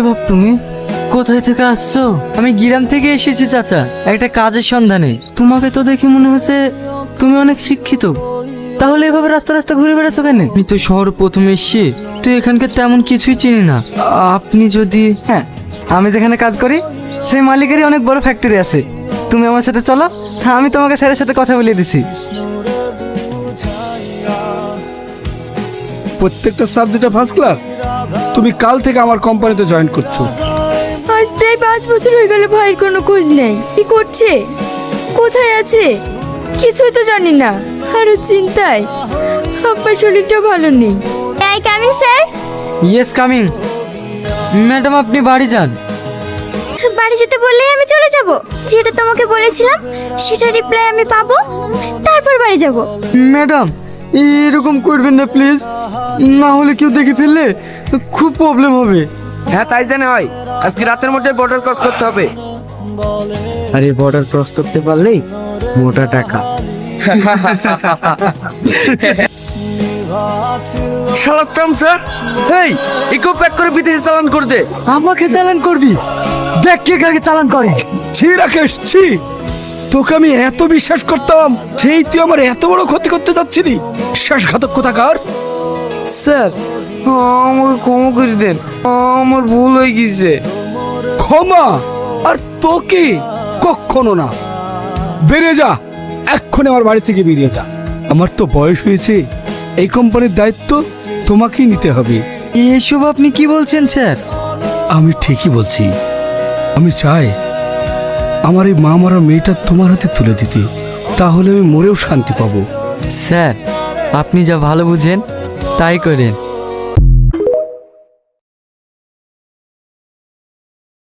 বাপ তুমি কোথায় থেকে আসছো? আমি গ্রাম থেকে এসেছি চাচা, একটা কাজের সন্ধানে। তোমাকে তো দেখে মনে হচ্ছে তুমি অনেক শিক্ষিত, তাহলে এভাবে রাস্তা রাস্তা ঘুরে বেড়াচ্ছো কেন? আমি তো শহর প্রথমে এসেছি, তো এখানকার তেমন কিছুই চিনি না। আপনি যদি... হ্যাঁ, আমি যেখানে কাজ করি সেই মালিকেরই অনেক বড় ফ্যাক্টরি আছে। তুমি আমার সাথে চলো, হ্যাঁ আমি তোমাকে স্যারের সাথে কথা বলিয়ে দিচ্ছি। প্রত্যেকটা সাবজেক্টে ফার্স্ট ক্লাস। তুমি কাল থেকে আমার কোম্পানিতে জয়েন করছো। আজ প্রায় 5 বছর হয়ে গেল, ভাইয়ের কোনো খোঁজ নেই। কি করছে, কোথায় আছে, কিছুই তো জানি না। আরো চিন্তায় আব্বার শরীরটা ভালো নেই। I coming sir? Yes coming. Madam আপনি বাড়ি যান। বাড়ি যেতে বললেই আমি চলে যাব। যেটা তোমাকে বলেছিলাম সেটা রিপ্লাই আমি পাবো, তারপর বাড়ি যাব। ম্যাডাম এরকম করবেন না প্লিজ, না হলে কেউ দেখে ফেললে খুব প্রবলেম হবে। হ্যাঁ তাই জানে হয়, আজকে রাতের মধ্যে বর্ডার ক্রস করতে হবে। আরে বর্ডার ক্রস করতে পারলেই মোটা টাকা। শালা চামচা, এই ইকো প্যাক করে বিদেশে চালান করে দে। আমাকে চালান করবি? দেখ কে কাকে চালান করে। ছি রাকেশ, ছি। তোকে আমি এত বিশ্বাস করতাম, সেই তুই আমার এত বড় ক্ষতি করতে যাচ্ছিলি। বিশ্বাসঘাতক কোথাকার। স্যার আমাকে ক্ষমা করে দেন, আমার ভুল হয়ে গেছে। ক্ষমা? আর তোকে কখনো না। বেরিয়ে যা, এক্ষুনি আমার বাড়ি থেকে বেরিয়ে যা। আমার তো বয়স হয়েছে, এই কোম্পানির দায়িত্ব তোমাকেই নিতে হবে। এসব আপনি কি বলছেন স্যার? আমি ঠিকই বলছি। আমি চাই আমার এই মা মরা মেয়েটা তোমার হাতে তুলে দিতে, তাহলে আমি মরেও শান্তি পাবো। স্যার আপনি যা ভালো বুঝেন তাই করেন।